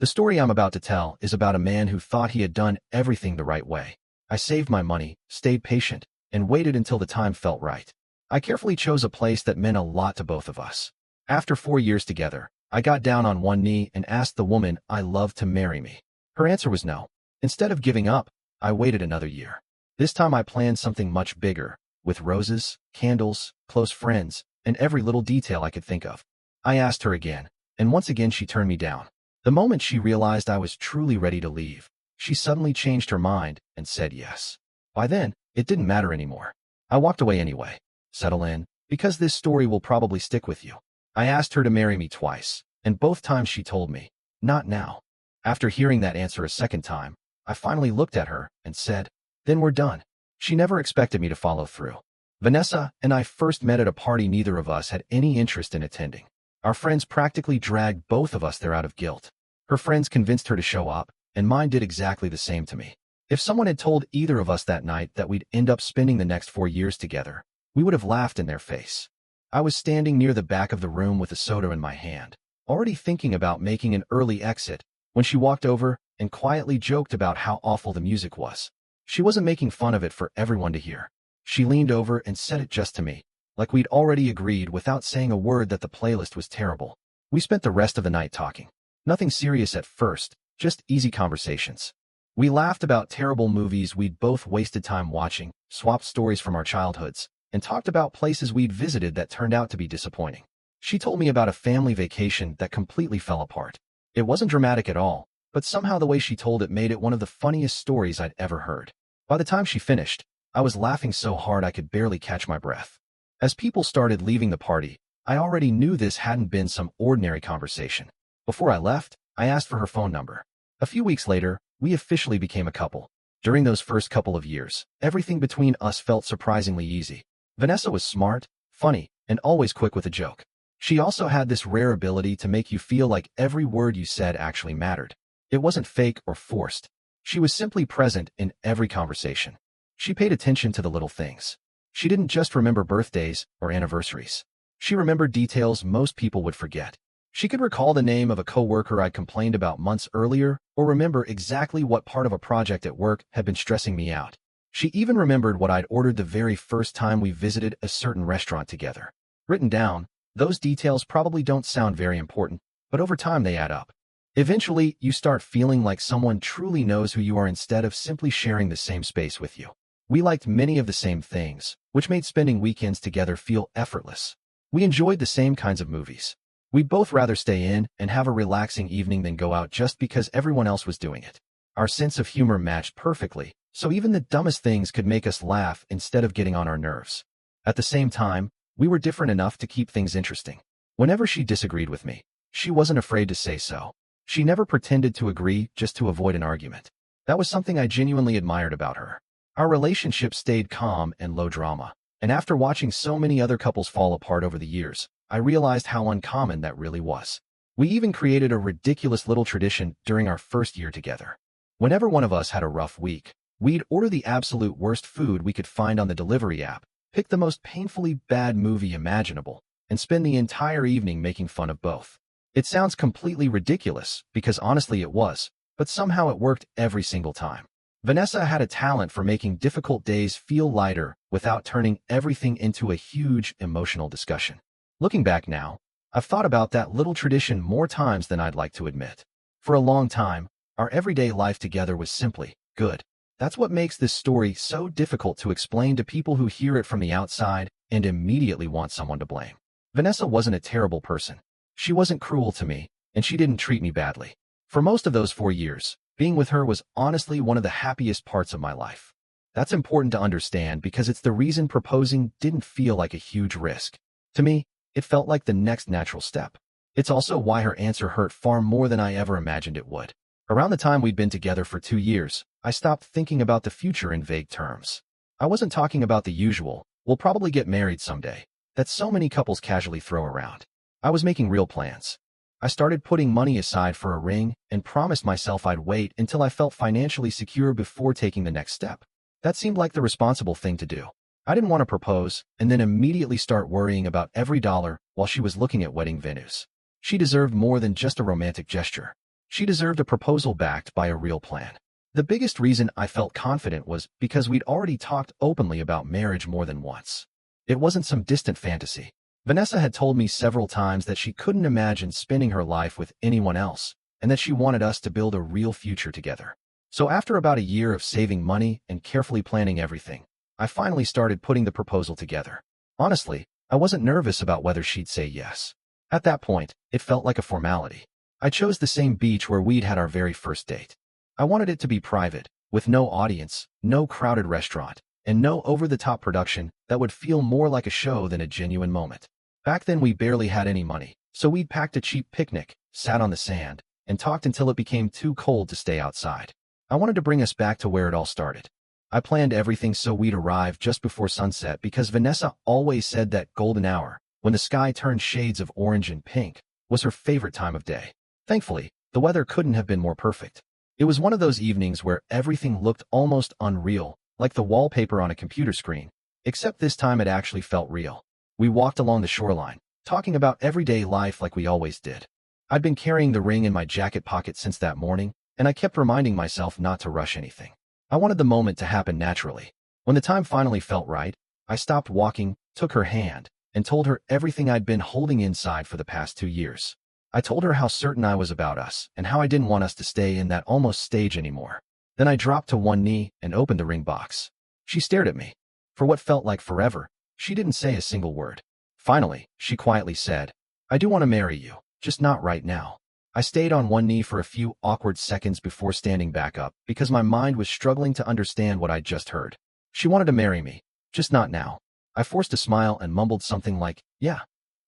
The story I'm about to tell is about a man who thought he had done everything the right way. I saved my money, stayed patient, and waited until the time felt right. I carefully chose a place that meant a lot to both of us. After 4 years together, I got down on one knee and asked the woman I loved to marry me. Her answer was no. Instead of giving up, I waited another year. This time I planned something much bigger, with roses, candles, close friends, and every little detail I could think of. I asked her again, and once again she turned me down. The moment she realized I was truly ready to leave, she suddenly changed her mind and said yes. By then, it didn't matter anymore. I walked away anyway. Settle in, because this story will probably stick with you. I asked her to marry me twice, and both times she told me, not now. After hearing that answer a second time, I finally looked at her and said, then we're done. She never expected me to follow through. Vanessa and I first met at a party neither of us had any interest in attending. Our friends practically dragged both of us there out of guilt. Her friends convinced her to show up, and mine did exactly the same to me. If someone had told either of us that night that we'd end up spending the next 4 years together, we would have laughed in their face. I was standing near the back of the room with a soda in my hand, already thinking about making an early exit, when she walked over and quietly joked about how awful the music was. She wasn't making fun of it for everyone to hear. She leaned over and said it just to me, like we'd already agreed without saying a word that the playlist was terrible. We spent the rest of the night talking. Nothing serious at first, just easy conversations. We laughed about terrible movies we'd both wasted time watching, swapped stories from our childhoods, and talked about places we'd visited that turned out to be disappointing. She told me about a family vacation that completely fell apart. It wasn't dramatic at all, but somehow the way she told it made it one of the funniest stories I'd ever heard. By the time she finished, I was laughing so hard I could barely catch my breath. As people started leaving the party, I already knew this hadn't been some ordinary conversation. Before I left, I asked for her phone number. A few weeks later, we officially became a couple. During those first couple of years, everything between us felt surprisingly easy. Vanessa was smart, funny, and always quick with a joke. She also had this rare ability to make you feel like every word you said actually mattered. It wasn't fake or forced. She was simply present in every conversation. She paid attention to the little things. She didn't just remember birthdays or anniversaries. She remembered details most people would forget. She could recall the name of a coworker I'd complained about months earlier, or remember exactly what part of a project at work had been stressing me out. She even remembered what I'd ordered the very first time we visited a certain restaurant together. Written down, those details probably don't sound very important, but over time they add up. Eventually, you start feeling like someone truly knows who you are instead of simply sharing the same space with you. We liked many of the same things, which made spending weekends together feel effortless. We enjoyed the same kinds of movies. We'd both rather stay in and have a relaxing evening than go out just because everyone else was doing it. Our sense of humor matched perfectly, so even the dumbest things could make us laugh instead of getting on our nerves. At the same time, we were different enough to keep things interesting. Whenever she disagreed with me, she wasn't afraid to say so. She never pretended to agree just to avoid an argument. That was something I genuinely admired about her. Our relationship stayed calm and low drama, and after watching so many other couples fall apart over the years, I realized how uncommon that really was. We even created a ridiculous little tradition during our first year together. Whenever one of us had a rough week, we'd order the absolute worst food we could find on the delivery app, pick the most painfully bad movie imaginable, and spend the entire evening making fun of both. It sounds completely ridiculous, because honestly it was, but somehow it worked every single time. Vanessa had a talent for making difficult days feel lighter without turning everything into a huge emotional discussion. Looking back now, I've thought about that little tradition more times than I'd like to admit. For a long time, our everyday life together was simply good. That's what makes this story so difficult to explain to people who hear it from the outside and immediately want someone to blame. Vanessa wasn't a terrible person. She wasn't cruel to me, and she didn't treat me badly. For most of those 4 years, being with her was honestly one of the happiest parts of my life. That's important to understand because it's the reason proposing didn't feel like a huge risk. To me, it felt like the next natural step. It's also why her answer hurt far more than I ever imagined it would. Around the time we'd been together for 2 years, I stopped thinking about the future in vague terms. I wasn't talking about the usual, we'll probably get married someday, that so many couples casually throw around. I was making real plans. I started putting money aside for a ring and promised myself I'd wait until I felt financially secure before taking the next step. That seemed like the responsible thing to do. I didn't want to propose and then immediately start worrying about every dollar while she was looking at wedding venues. She deserved more than just a romantic gesture. She deserved a proposal backed by a real plan. The biggest reason I felt confident was because we'd already talked openly about marriage more than once. It wasn't some distant fantasy. Vanessa had told me several times that she couldn't imagine spending her life with anyone else, and that she wanted us to build a real future together. So after about a year of saving money and carefully planning everything, I finally started putting the proposal together. Honestly, I wasn't nervous about whether she'd say yes. At that point, it felt like a formality. I chose the same beach where we'd had our very first date. I wanted it to be private, with no audience, no crowded restaurant, and no over-the-top production that would feel more like a show than a genuine moment. Back then we barely had any money, so we'd packed a cheap picnic, sat on the sand, and talked until it became too cold to stay outside. I wanted to bring us back to where it all started. I planned everything so we'd arrive just before sunset because Vanessa always said that golden hour, when the sky turned shades of orange and pink, was her favorite time of day. Thankfully, the weather couldn't have been more perfect. It was one of those evenings where everything looked almost unreal, like the wallpaper on a computer screen, except this time it actually felt real. We walked along the shoreline, talking about everyday life like we always did. I'd been carrying the ring in my jacket pocket since that morning, and I kept reminding myself not to rush anything. I wanted the moment to happen naturally. When the time finally felt right, I stopped walking, took her hand, and told her everything I'd been holding inside for the past 2 years. I told her how certain I was about us and how I didn't want us to stay in that almost stage anymore. Then I dropped to one knee and opened the ring box. She stared at me. For what felt like forever, she didn't say a single word. Finally, she quietly said, "I do want to marry you, just not right now." I stayed on one knee for a few awkward seconds before standing back up because my mind was struggling to understand what I'd just heard. She wanted to marry me, just not now. I forced a smile and mumbled something like, "Yeah,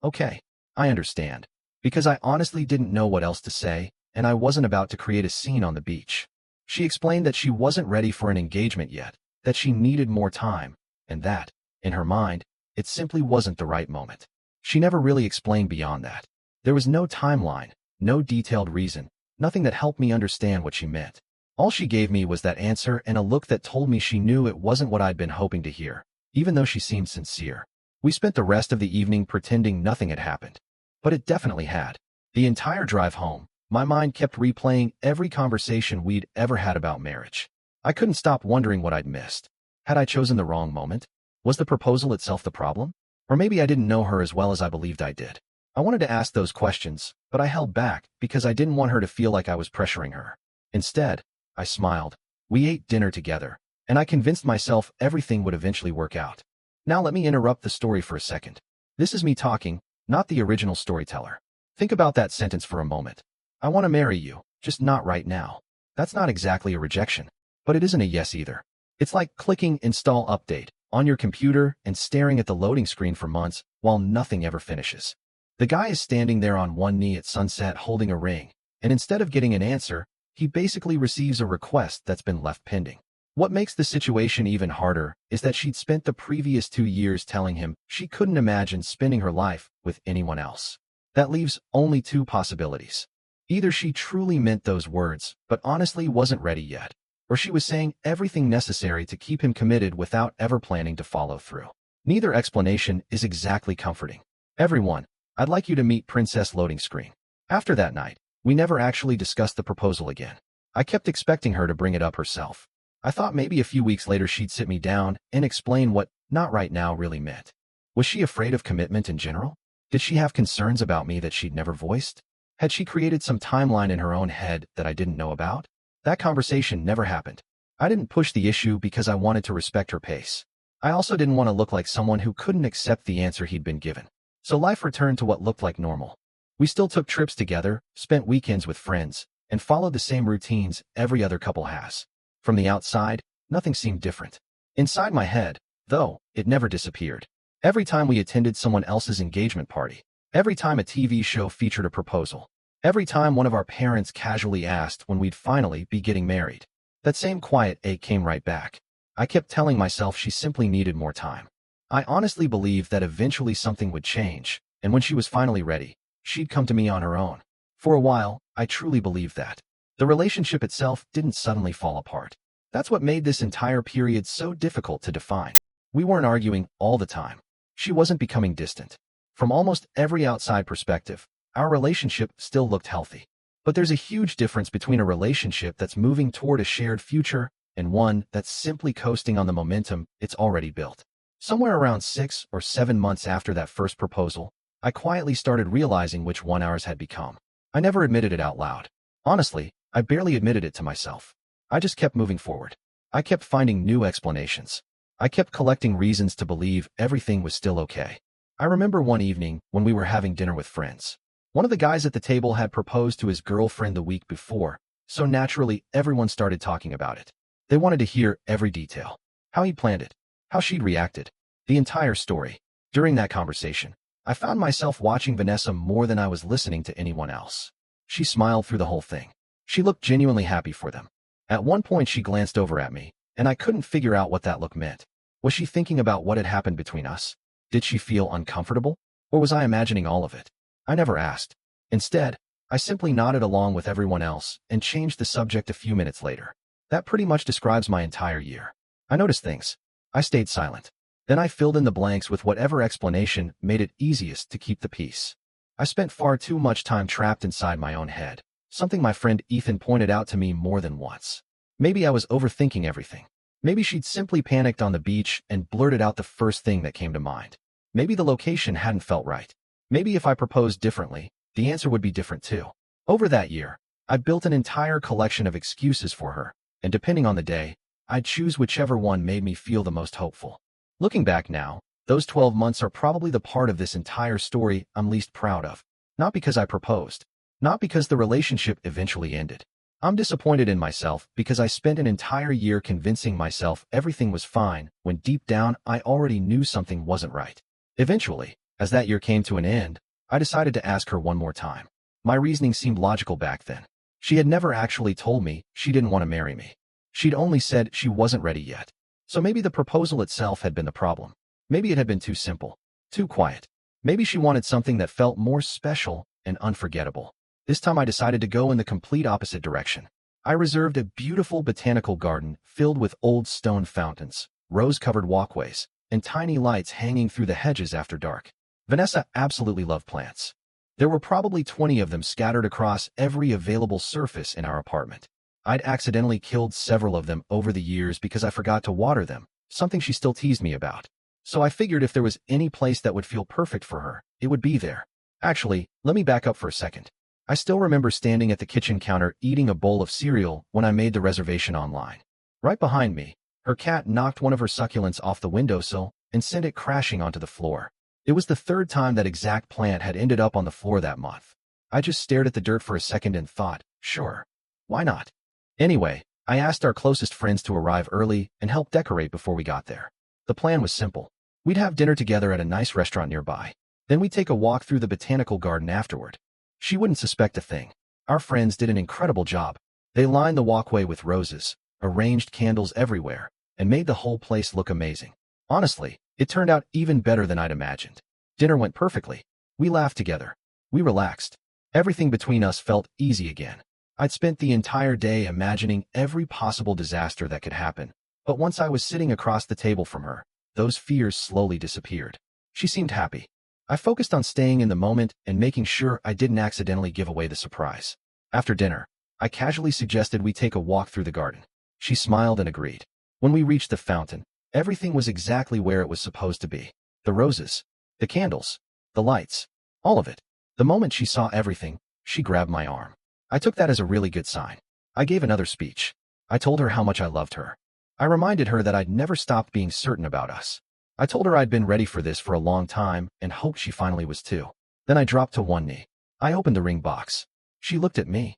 okay, I understand," because I honestly didn't know what else to say, and I wasn't about to create a scene on the beach. She explained that she wasn't ready for an engagement yet, that she needed more time, and that, in her mind, it simply wasn't the right moment. She never really explained beyond that. There was no timeline, no detailed reason, nothing that helped me understand what she meant. All she gave me was that answer and a look that told me she knew it wasn't what I'd been hoping to hear, even though she seemed sincere. We spent the rest of the evening pretending nothing had happened. But it definitely had. The entire drive home, my mind kept replaying every conversation we'd ever had about marriage. I couldn't stop wondering what I'd missed. Had I chosen the wrong moment? Was the proposal itself the problem? Or maybe I didn't know her as well as I believed I did. I wanted to ask those questions, but I held back because I didn't want her to feel like I was pressuring her. Instead, I smiled. We ate dinner together, and I convinced myself everything would eventually work out. Now let me interrupt the story for a second. This is me talking, not the original storyteller. Think about that sentence for a moment. I want to marry you, just not right now. That's not exactly a rejection, but it isn't a yes either. It's like clicking Install Update on your computer and staring at the loading screen for months while nothing ever finishes. The guy is standing there on one knee at sunset holding a ring, and instead of getting an answer, he basically receives a request that's been left pending. What makes the situation even harder is that she'd spent the previous 2 years telling him she couldn't imagine spending her life with anyone else. That leaves only 2 possibilities. Either she truly meant those words, but honestly wasn't ready yet, or she was saying everything necessary to keep him committed without ever planning to follow through. Neither explanation is exactly comforting. Everyone, I'd like you to meet Princess Loading Screen. After that night, we never actually discussed the proposal again. I kept expecting her to bring it up herself. I thought maybe a few weeks later she'd sit me down and explain what "not right now" really meant. Was she afraid of commitment in general? Did she have concerns about me that she'd never voiced? Had she created some timeline in her own head that I didn't know about? That conversation never happened. I didn't push the issue because I wanted to respect her pace. I also didn't want to look like someone who couldn't accept the answer he'd been given. So life returned to what looked like normal. We still took trips together, spent weekends with friends, and followed the same routines every other couple has. From the outside, nothing seemed different. Inside my head, though, it never disappeared. Every time we attended someone else's engagement party, every time a TV show featured a proposal, every time one of our parents casually asked when we'd finally be getting married, that same quiet ache came right back. I kept telling myself she simply needed more time. I honestly believed that eventually something would change, and when she was finally ready, she'd come to me on her own. For a while, I truly believed that. The relationship itself didn't suddenly fall apart. That's what made this entire period so difficult to define. We weren't arguing all the time. She wasn't becoming distant. From almost every outside perspective, our relationship still looked healthy. But there's a huge difference between a relationship that's moving toward a shared future and one that's simply coasting on the momentum it's already built. Somewhere around 6 or 7 months after that first proposal, I quietly started realizing which one ours had become. I never admitted it out loud. Honestly, I barely admitted it to myself. I just kept moving forward. I kept finding new explanations. I kept collecting reasons to believe everything was still okay. I remember one evening when we were having dinner with friends. One of the guys at the table had proposed to his girlfriend the week before, so naturally everyone started talking about it. They wanted to hear every detail. How he planned it, how she'd reacted, the entire story. During that conversation, I found myself watching Vanessa more than I was listening to anyone else. She smiled through the whole thing. She looked genuinely happy for them. At one point she glanced over at me, and I couldn't figure out what that look meant. Was she thinking about what had happened between us? Did she feel uncomfortable? Or was I imagining all of it? I never asked. Instead, I simply nodded along with everyone else and changed the subject a few minutes later. That pretty much describes my entire year. I noticed things. I stayed silent. Then I filled in the blanks with whatever explanation made it easiest to keep the peace. I spent far too much time trapped inside my own head, something my friend Ethan pointed out to me more than once. Maybe I was overthinking everything. Maybe she'd simply panicked on the beach and blurted out the first thing that came to mind. Maybe the location hadn't felt right. Maybe if I proposed differently, the answer would be different too. Over that year, I built an entire collection of excuses for her, and depending on the day, I'd choose whichever one made me feel the most hopeful. Looking back now, those 12 months are probably the part of this entire story I'm least proud of. Not because I proposed. Not because the relationship eventually ended. I'm disappointed in myself because I spent an entire year convincing myself everything was fine when deep down I already knew something wasn't right. Eventually, as that year came to an end, I decided to ask her one more time. My reasoning seemed logical back then. She had never actually told me she didn't want to marry me. She'd only said she wasn't ready yet. So maybe the proposal itself had been the problem. Maybe it had been too simple, too quiet. Maybe she wanted something that felt more special and unforgettable. This time I decided to go in the complete opposite direction. I reserved a beautiful botanical garden filled with old stone fountains, rose-covered walkways, and tiny lights hanging through the hedges after dark. Vanessa absolutely loved plants. There were probably 20 of them scattered across every available surface in our apartment. I'd accidentally killed several of them over the years because I forgot to water them, something she still teased me about. So I figured if there was any place that would feel perfect for her, it would be there. Actually, let me back up for a second. I still remember standing at the kitchen counter eating a bowl of cereal when I made the reservation online. Right behind me, her cat knocked one of her succulents off the windowsill and sent it crashing onto the floor. It was the third time that exact plant had ended up on the floor that month. I just stared at the dirt for a second and thought, sure, why not? Anyway, I asked our closest friends to arrive early and help decorate before we got there. The plan was simple. We'd have dinner together at a nice restaurant nearby. Then we'd take a walk through the botanical garden afterward. She wouldn't suspect a thing. Our friends did an incredible job. They lined the walkway with roses, arranged candles everywhere, and made the whole place look amazing. Honestly, it turned out even better than I'd imagined. Dinner went perfectly. We laughed together. We relaxed. Everything between us felt easy again. I'd spent the entire day imagining every possible disaster that could happen. But once I was sitting across the table from her, those fears slowly disappeared. She seemed happy. I focused on staying in the moment and making sure I didn't accidentally give away the surprise. After dinner, I casually suggested we take a walk through the garden. She smiled and agreed. When we reached the fountain, everything was exactly where it was supposed to be. The roses, the candles, the lights, all of it. The moment she saw everything, she grabbed my arm. I took that as a really good sign. I gave another speech. I told her how much I loved her. I reminded her that I'd never stopped being certain about us. I told her I'd been ready for this for a long time and hoped she finally was too. Then I dropped to one knee. I opened the ring box. She looked at me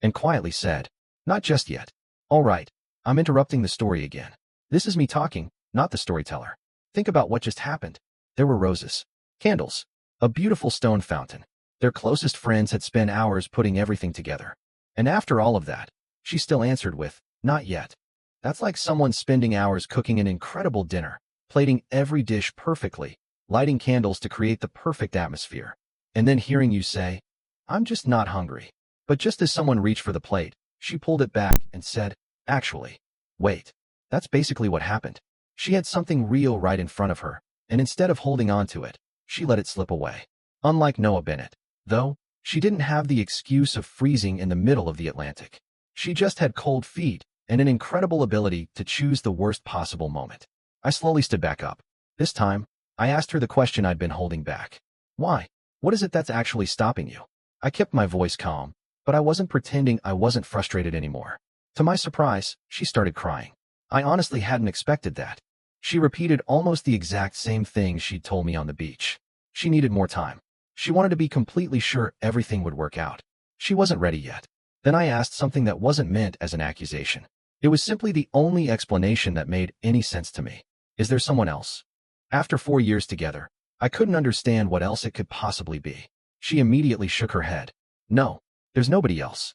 and quietly said, "Not just yet. All right, I'm interrupting the story again. This is me talking, not the storyteller. Think about what just happened. There were roses, candles, a beautiful stone fountain. Their closest friends had spent hours putting everything together. And after all of that, she still answered with, 'Not yet.' That's like someone spending hours cooking an incredible dinner, plating every dish perfectly, lighting candles to create the perfect atmosphere, and then hearing you say, 'I'm just not hungry.'" But just as someone reached for the plate, she pulled it back and said, "Actually, wait. That's basically what happened." She had something real right in front of her, and instead of holding on to it, she let it slip away. Unlike Noah Bennett, though, She didn't have the excuse of freezing in the middle of the Atlantic. She just had cold feet and an incredible ability to choose the worst possible moment. I slowly stood back up. This time, I asked her the question I'd been holding back. Why? What is it that's actually stopping you? I kept my voice calm, but I wasn't pretending I wasn't frustrated anymore. To my surprise, she started crying. I honestly hadn't expected that. She repeated almost the exact same thing she'd told me on the beach. She needed more time. She wanted to be completely sure everything would work out. She wasn't ready yet. Then I asked something that wasn't meant as an accusation. It was simply the only explanation that made any sense to me. Is there someone else? After 4 years together, I couldn't understand what else it could possibly be. She immediately shook her head. No, there's nobody else.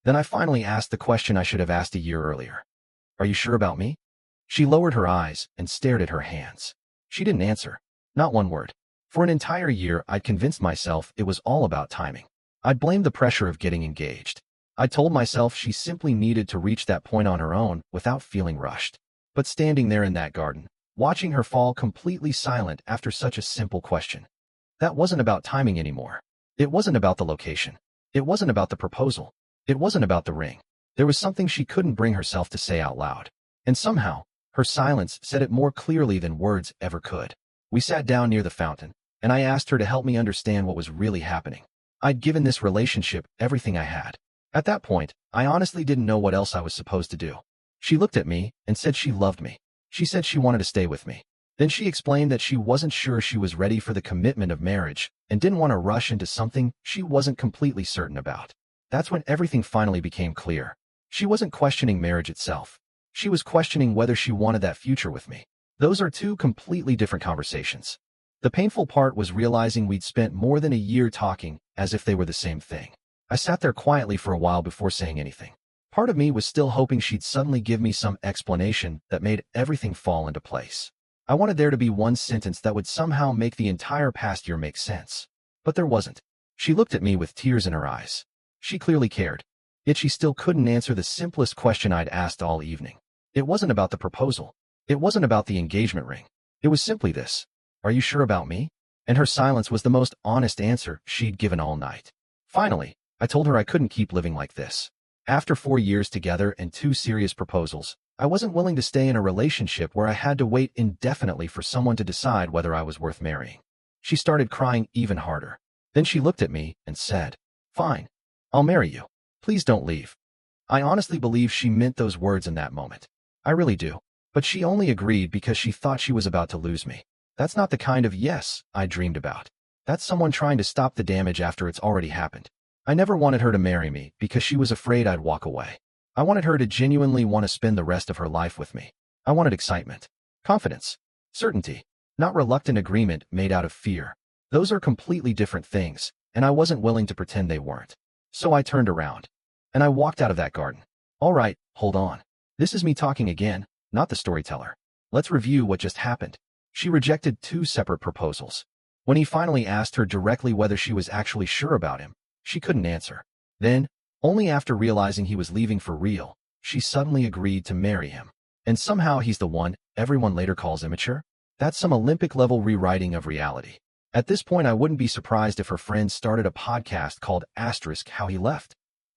Then I finally asked the question I should have asked a year earlier. Are you sure about me? She lowered her eyes and stared at her hands. She didn't answer. Not one word. For an entire year, I'd convinced myself it was all about timing. I'd blamed the pressure of getting engaged. I told myself she simply needed to reach that point on her own without feeling rushed. But standing there in that garden, watching her fall completely silent after such a simple question, that wasn't about timing anymore. It wasn't about the location. It wasn't about the proposal. It wasn't about the ring. There was something she couldn't bring herself to say out loud. And somehow, her silence said it more clearly than words ever could. We sat down near the fountain, and I asked her to help me understand what was really happening. I'd given this relationship everything I had. At that point, I honestly didn't know what else I was supposed to do. She looked at me and said she loved me. She said she wanted to stay with me. Then she explained that she wasn't sure she was ready for the commitment of marriage and didn't want to rush into something she wasn't completely certain about. That's when everything finally became clear. She wasn't questioning marriage itself. She was questioning whether she wanted that future with me. Those are two completely different conversations. The painful part was realizing we'd spent more than a year talking as if they were the same thing. I sat there quietly for a while before saying anything. Part of me was still hoping she'd suddenly give me some explanation that made everything fall into place. I wanted there to be one sentence that would somehow make the entire past year make sense. But there wasn't. She looked at me with tears in her eyes. She clearly cared. Yet she still couldn't answer the simplest question I'd asked all evening. It wasn't about the proposal. It wasn't about the engagement ring. It was simply this. Are you sure about me? And her silence was the most honest answer she'd given all night. Finally, I told her I couldn't keep living like this. After 4 years together and 2 serious proposals, I wasn't willing to stay in a relationship where I had to wait indefinitely for someone to decide whether I was worth marrying. She started crying even harder. Then she looked at me and said, "Fine. I'll marry you. Please don't leave." I honestly believe she meant those words in that moment. I really do. But she only agreed because she thought she was about to lose me. That's not the kind of yes I dreamed about. That's someone trying to stop the damage after it's already happened. I never wanted her to marry me because she was afraid I'd walk away. I wanted her to genuinely want to spend the rest of her life with me. I wanted excitement, confidence, certainty, not reluctant agreement made out of fear. Those are completely different things, and I wasn't willing to pretend they weren't. So I turned around, and I walked out of that garden. All right, hold on. This is me talking again, not the storyteller. Let's review what just happened. She rejected 2 separate proposals. When he finally asked her directly whether she was actually sure about him, she couldn't answer. Then, only after realizing he was leaving for real, she suddenly agreed to marry him. And somehow he's the one everyone later calls immature? That's some Olympic-level rewriting of reality. At this point, I wouldn't be surprised if her friends started a podcast called Asterisk How He Left,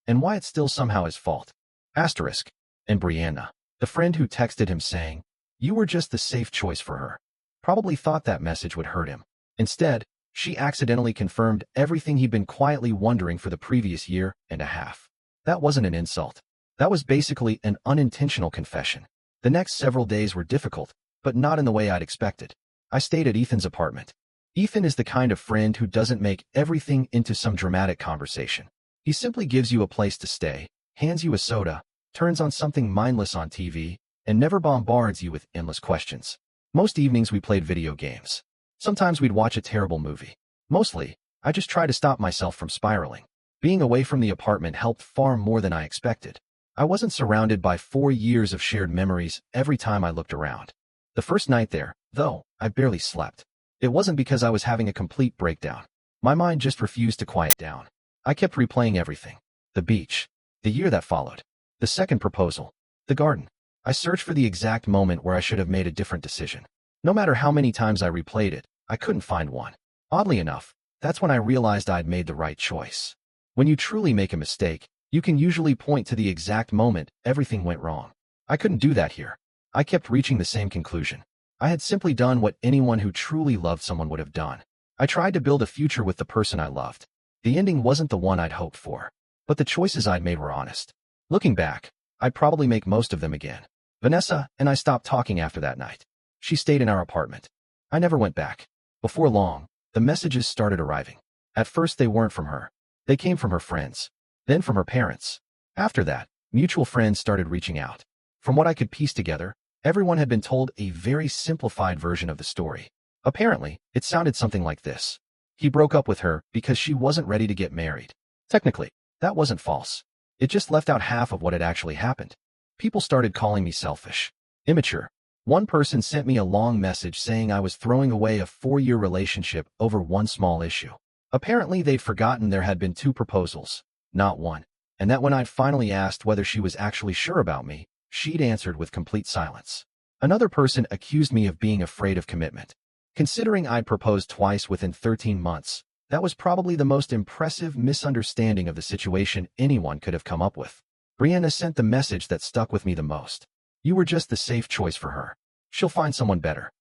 and why it's still somehow his fault. Asterisk. And Brianna, the friend who texted him saying, "You were just the safe choice for her," probably thought that message would hurt him. Instead, she accidentally confirmed everything he'd been quietly wondering for the previous year and a half. That wasn't an insult. That was basically an unintentional confession. The next several days were difficult, but not in the way I'd expected. I stayed at Ethan's apartment. Ethan is the kind of friend who doesn't make everything into some dramatic conversation. He simply gives you a place to stay, hands you a soda, turns on something mindless on TV, and never bombards you with endless questions. Most evenings we played video games. Sometimes we'd watch a terrible movie. Mostly, I just tried to stop myself from spiraling. Being away from the apartment helped far more than I expected. I wasn't surrounded by 4 years of shared memories every time I looked around. The first night there, though, I barely slept. It wasn't because I was having a complete breakdown. My mind just refused to quiet down. I kept replaying everything. The beach. The year that followed. The second proposal. The garden. I searched for the exact moment where I should have made a different decision. No matter how many times I replayed it, I couldn't find one. Oddly enough, That's when I realized I'd made the right choice. When you truly make a mistake, you can usually point to the exact moment everything went wrong. I couldn't do that here. I kept reaching the same conclusion. I had simply done what anyone who truly loved someone would have done. I tried to build a future with the person I loved. The ending wasn't the one I'd hoped for, but the choices I'd made were honest. Looking back, I'd probably make most of them again. Vanessa and I stopped talking after that night. She stayed in our apartment. I never went back. Before long, the messages started arriving. At first they weren't from her. They came from her friends, then from her parents. After that, mutual friends started reaching out. From what I could piece together, everyone had been told a very simplified version of the story. Apparently, it sounded something like this. He broke up with her because she wasn't ready to get married. Technically, that wasn't false. It just left out half of what had actually happened. People started calling me selfish, immature. One person sent me a long message saying I was throwing away a 4-year relationship over one small issue. Apparently, they'd forgotten there had been 2 proposals, not one, and that when I'd finally asked whether she was actually sure about me, she'd answered with complete silence. Another person accused me of being afraid of commitment. Considering I'd proposed twice within 13 months, that was probably the most impressive misunderstanding of the situation anyone could have come up with. Brianna sent the message that stuck with me the most. You were just the safe choice for her. She'll find someone better.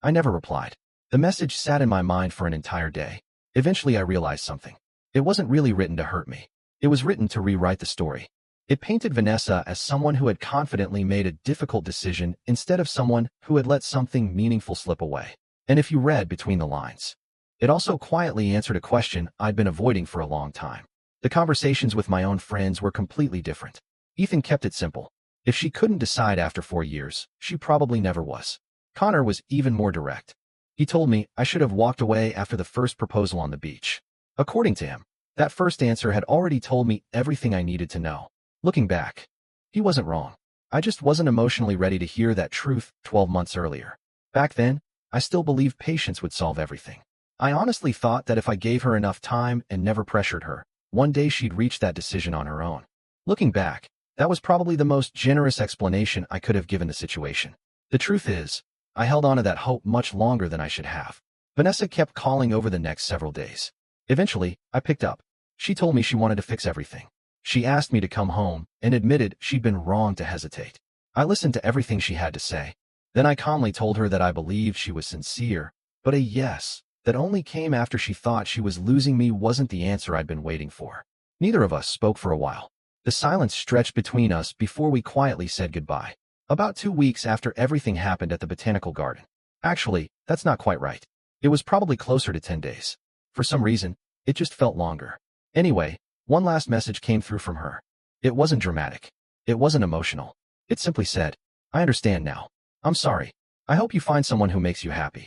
I never replied. The message sat in my mind for an entire day. Eventually I realized something. It wasn't really written to hurt me. It was written to rewrite the story. It painted Vanessa as someone who had confidently made a difficult decision instead of someone who had let something meaningful slip away. And if you read between the lines, it also quietly answered a question I'd been avoiding for a long time. The conversations with my own friends were completely different. Ethan kept it simple. If she couldn't decide after 4 years, she probably never was. Connor was even more direct. He told me I should have walked away after the first proposal on the beach. According to him, that first answer had already told me everything I needed to know. Looking back, he wasn't wrong. I just wasn't emotionally ready to hear that truth 12 months earlier. Back then, I still believed patience would solve everything. I honestly thought that if I gave her enough time and never pressured her, one day she'd reach that decision on her own. Looking back, that was probably the most generous explanation I could have given the situation. The truth is, I held on to that hope much longer than I should have. Vanessa kept calling over the next several days. Eventually, I picked up. She told me she wanted to fix everything. She asked me to come home and admitted she'd been wrong to hesitate. I listened to everything she had to say. Then I calmly told her that I believed she was sincere, but a yes that only came after she thought she was losing me wasn't the answer I'd been waiting for. Neither of us spoke for a while. The silence stretched between us before we quietly said goodbye. About 2 weeks after everything happened at the botanical garden. Actually, that's not quite right. It was probably closer to 10 days. For some reason, it just felt longer. Anyway, one last message came through from her. It wasn't dramatic. It wasn't emotional. It simply said, I understand now. I'm sorry. I hope you find someone who makes you happy.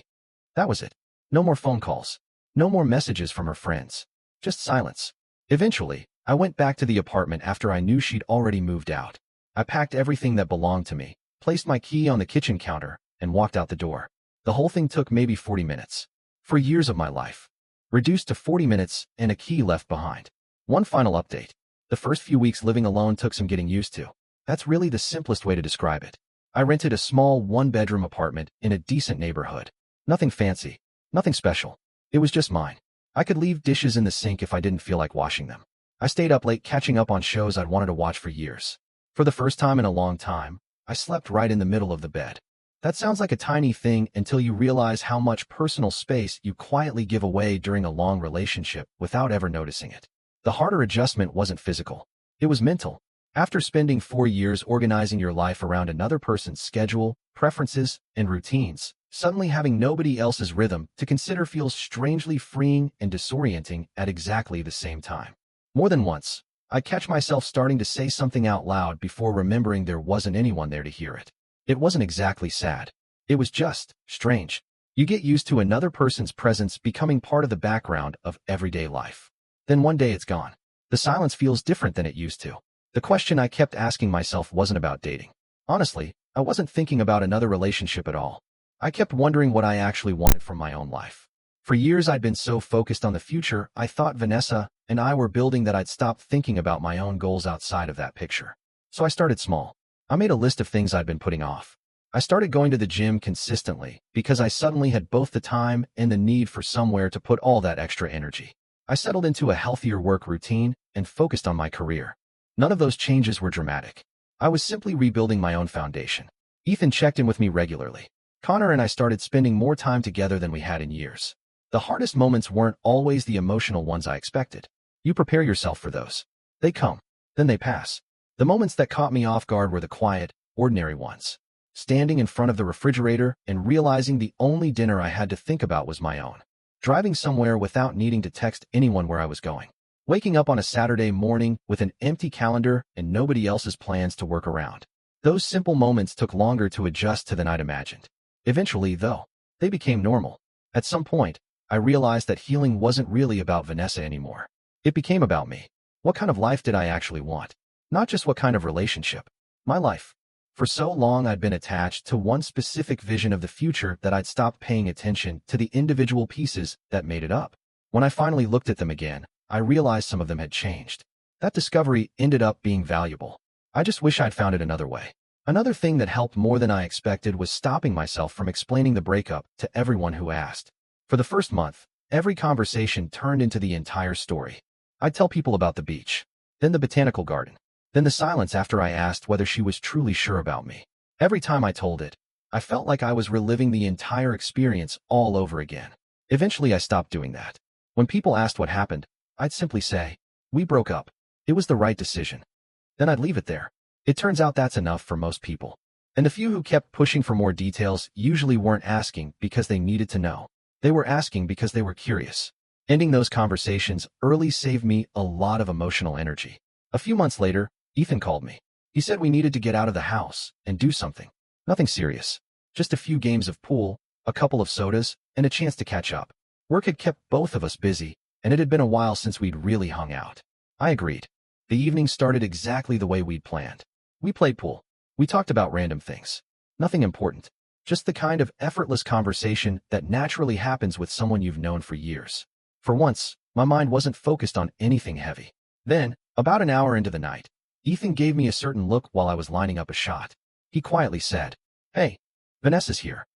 That was it. No more phone calls. No more messages from her friends. Just silence. Eventually, I went back to the apartment after I knew she'd already moved out. I packed everything that belonged to me, placed my key on the kitchen counter, and walked out the door. The whole thing took maybe 40 minutes. For years of my life. Reduced to 40 minutes and a key left behind. One final update. The first few weeks living alone took some getting used to. That's really the simplest way to describe it. I rented a small 1-bedroom apartment in a decent neighborhood. Nothing fancy. Nothing special. It was just mine. I could leave dishes in the sink if I didn't feel like washing them. I stayed up late catching up on shows I'd wanted to watch for years. For the first time in a long time, I slept right in the middle of the bed. That sounds like a tiny thing until you realize how much personal space you quietly give away during a long relationship without ever noticing it. The harder adjustment wasn't physical. It was mental. After spending 4 years organizing your life around another person's schedule, preferences, and routines, suddenly having nobody else's rhythm to consider feels strangely freeing and disorienting at exactly the same time. More than once, I catch myself starting to say something out loud before remembering there wasn't anyone there to hear it. It wasn't exactly sad. It was just strange. You get used to another person's presence becoming part of the background of everyday life. Then one day it's gone. The silence feels different than it used to. The question I kept asking myself wasn't about dating. Honestly, I wasn't thinking about another relationship at all. I kept wondering what I actually wanted from my own life. For years I'd been so focused on the future, I thought Vanessa and I were building that I'd stopped thinking about my own goals outside of that picture. So I started small. I made a list of things I'd been putting off. I started going to the gym consistently because I suddenly had both the time and the need for somewhere to put all that extra energy. I settled into a healthier work routine and focused on my career. None of those changes were dramatic. I was simply rebuilding my own foundation. Ethan checked in with me regularly. Connor and I started spending more time together than we had in years. The hardest moments weren't always the emotional ones I expected. You prepare yourself for those. They come, then they pass. The moments that caught me off guard were the quiet, ordinary ones. Standing in front of the refrigerator and realizing the only dinner I had to think about was my own. Driving somewhere without needing to text anyone where I was going. Waking up on a Saturday morning with an empty calendar and nobody else's plans to work around. Those simple moments took longer to adjust to than I'd imagined. Eventually, though, they became normal. At some point, I realized that healing wasn't really about Vanessa anymore. It became about me. What kind of life did I actually want? Not just what kind of relationship. My life. For so long, I'd been attached to one specific vision of the future that I'd stopped paying attention to the individual pieces that made it up. When I finally looked at them again, I realized some of them had changed. That discovery ended up being valuable. I just wish I'd found it another way. Another thing that helped more than I expected was stopping myself from explaining the breakup to everyone who asked. For the first month, every conversation turned into the entire story. I'd tell people about the beach, then the botanical garden, then the silence after I asked whether she was truly sure about me. Every time I told it, I felt like I was reliving the entire experience all over again. Eventually, I stopped doing that. When people asked what happened, I'd simply say, "We broke up. It was the right decision." Then I'd leave it there. It turns out that's enough for most people. And the few who kept pushing for more details usually weren't asking because they needed to know. They were asking because they were curious. Ending those conversations early saved me a lot of emotional energy. A few months later, Ethan called me. He said we needed to get out of the house and do something. Nothing serious. Just a few games of pool, a couple of sodas, and a chance to catch up. Work had kept both of us busy, and it had been a while since we'd really hung out. I agreed. The evening started exactly the way we'd planned. We played pool. We talked about random things. Nothing important. Just the kind of effortless conversation that naturally happens with someone you've known for years. For once, my mind wasn't focused on anything heavy. Then, about an hour into the night, Ethan gave me a certain look while I was lining up a shot. He quietly said, "Hey, Vanessa's here."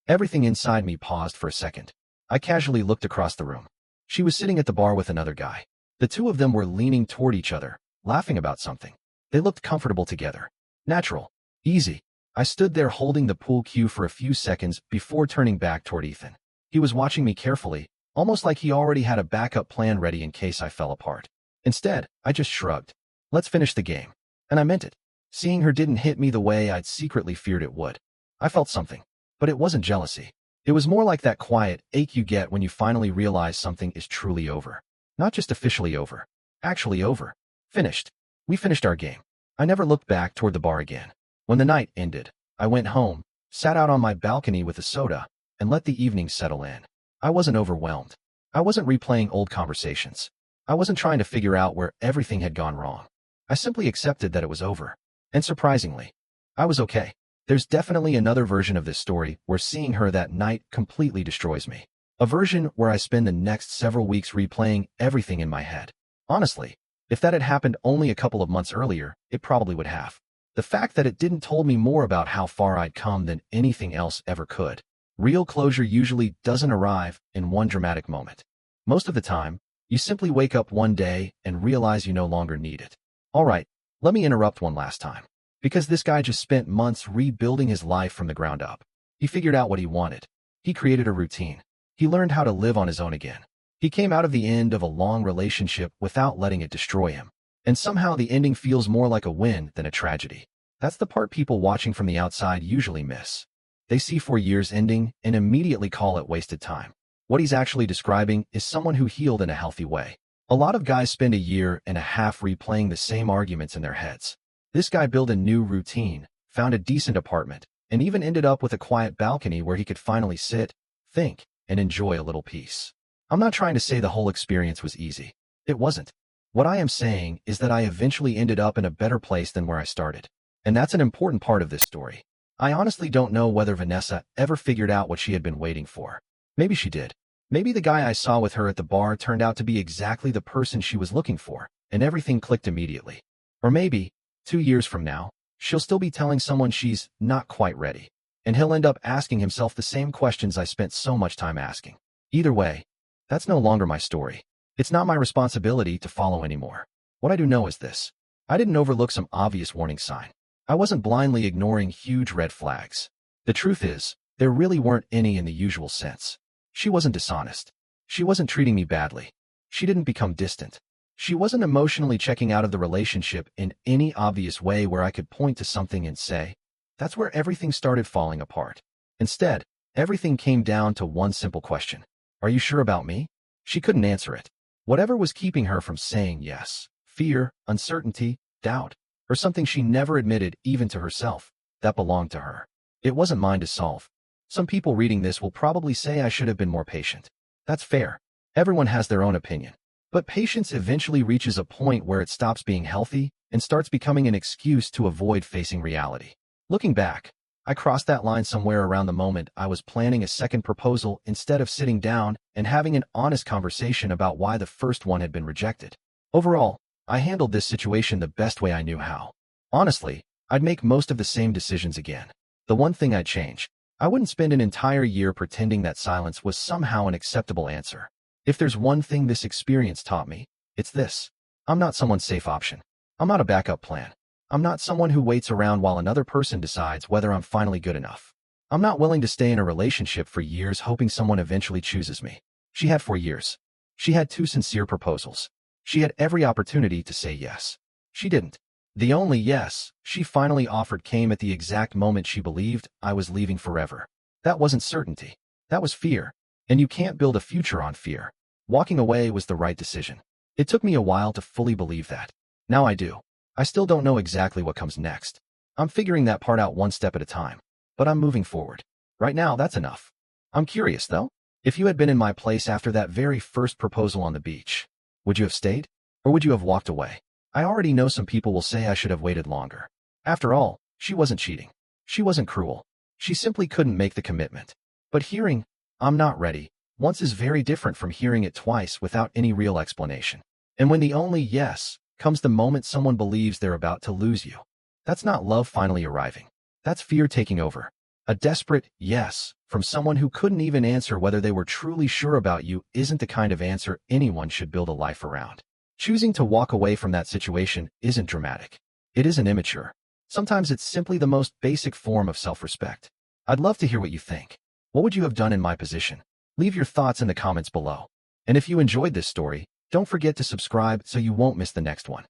Everything inside me paused for a second. I casually looked across the room. She was sitting at the bar with another guy. The two of them were leaning toward each other, laughing about something. They looked comfortable together. Natural. Easy. I stood there holding the pool cue for a few seconds before turning back toward Ethan. He was watching me carefully, almost like he already had a backup plan ready in case I fell apart. Instead, I just shrugged. "Let's finish the game." And I meant it. Seeing her didn't hit me the way I'd secretly feared it would. I felt something. But it wasn't jealousy. It was more like that quiet ache you get when you finally realize something is truly over. Not just officially over. Actually over. Finished. We finished our game. I never looked back toward the bar again. When the night ended, I went home, sat out on my balcony with a soda, and let the evening settle in. I wasn't overwhelmed. I wasn't replaying old conversations. I wasn't trying to figure out where everything had gone wrong. I simply accepted that it was over. And surprisingly, I was okay. There's definitely another version of this story where seeing her that night completely destroys me. A version where I spend the next several weeks replaying everything in my head. Honestly, if that had happened only a couple of months earlier, it probably would have. The fact that it didn't told me more about how far I'd come than anything else ever could. Real closure usually doesn't arrive in one dramatic moment. Most of the time, you simply wake up one day and realize you no longer need it. All right, let me interrupt one last time. Because this guy just spent months rebuilding his life from the ground up. He figured out what he wanted. He created a routine. He learned how to live on his own again. He came out of the end of a long relationship without letting it destroy him. And somehow the ending feels more like a win than a tragedy. That's the part people watching from the outside usually miss. They see 4 years ending and immediately call it wasted time. What he's actually describing is someone who healed in a healthy way. A lot of guys spend a year and a half replaying the same arguments in their heads. This guy built a new routine, found a decent apartment, and even ended up with a quiet balcony where he could finally sit, think, and enjoy a little peace. I'm not trying to say the whole experience was easy. It wasn't. What I am saying is that I eventually ended up in a better place than where I started. And that's an important part of this story. I honestly don't know whether Vanessa ever figured out what she had been waiting for. Maybe she did. Maybe the guy I saw with her at the bar turned out to be exactly the person she was looking for, and everything clicked immediately. Or maybe, 2 years from now, she'll still be telling someone she's not quite ready. and he'll end up asking himself the same questions I spent so much time asking. Either way, that's no longer my story. It's not my responsibility to follow anymore. What I do know is this. I didn't overlook some obvious warning sign. I wasn't blindly ignoring huge red flags. The truth is, there really weren't any in the usual sense. She wasn't dishonest. She wasn't treating me badly. She didn't become distant. She wasn't emotionally checking out of the relationship in any obvious way where I could point to something and say, that's where everything started falling apart. Instead, everything came down to one simple question. Are you sure about me? She couldn't answer it. Whatever was keeping her from saying yes, fear, uncertainty, doubt, or something she never admitted even to herself, that belonged to her. It wasn't mine to solve. Some people reading this will probably say I should have been more patient. That's fair. Everyone has their own opinion. But patience eventually reaches a point where it stops being healthy and starts becoming an excuse to avoid facing reality. Looking back, I crossed that line somewhere around the moment I was planning a second proposal instead of sitting down and having an honest conversation about why the first one had been rejected. Overall, I handled this situation the best way I knew how. Honestly, I'd make most of the same decisions again. The one thing I'd change, I wouldn't spend an entire year pretending that silence was somehow an acceptable answer. If there's one thing this experience taught me, it's this. I'm not someone's safe option. I'm not a backup plan. I'm not someone who waits around while another person decides whether I'm finally good enough. I'm not willing to stay in a relationship for years hoping someone eventually chooses me. She had 4 years. She had 2 sincere proposals. She had every opportunity to say yes. She didn't. The only yes she finally offered came at the exact moment she believed I was leaving forever. That wasn't certainty. That was fear. And you can't build a future on fear. Walking away was the right decision. It took me a while to fully believe that. Now I do. I still don't know exactly what comes next. I'm figuring that part out one step at a time. But I'm moving forward. Right now, that's enough. I'm curious, though. If you had been in my place after that very first proposal on the beach, would you have stayed? Or would you have walked away? I already know some people will say I should have waited longer. After all, she wasn't cheating. She wasn't cruel. She simply couldn't make the commitment. But hearing, I'm not ready, once is very different from hearing it twice without any real explanation. And when the only yes comes the moment someone believes they're about to lose you, that's not love finally arriving. That's fear taking over. A desperate yes from someone who couldn't even answer whether they were truly sure about you isn't the kind of answer anyone should build a life around. Choosing to walk away from that situation isn't dramatic. It isn't immature. Sometimes it's simply the most basic form of self-respect. I'd love to hear what you think. What would you have done in my position? Leave your thoughts in the comments below. And if you enjoyed this story, don't forget to subscribe so you won't miss the next one.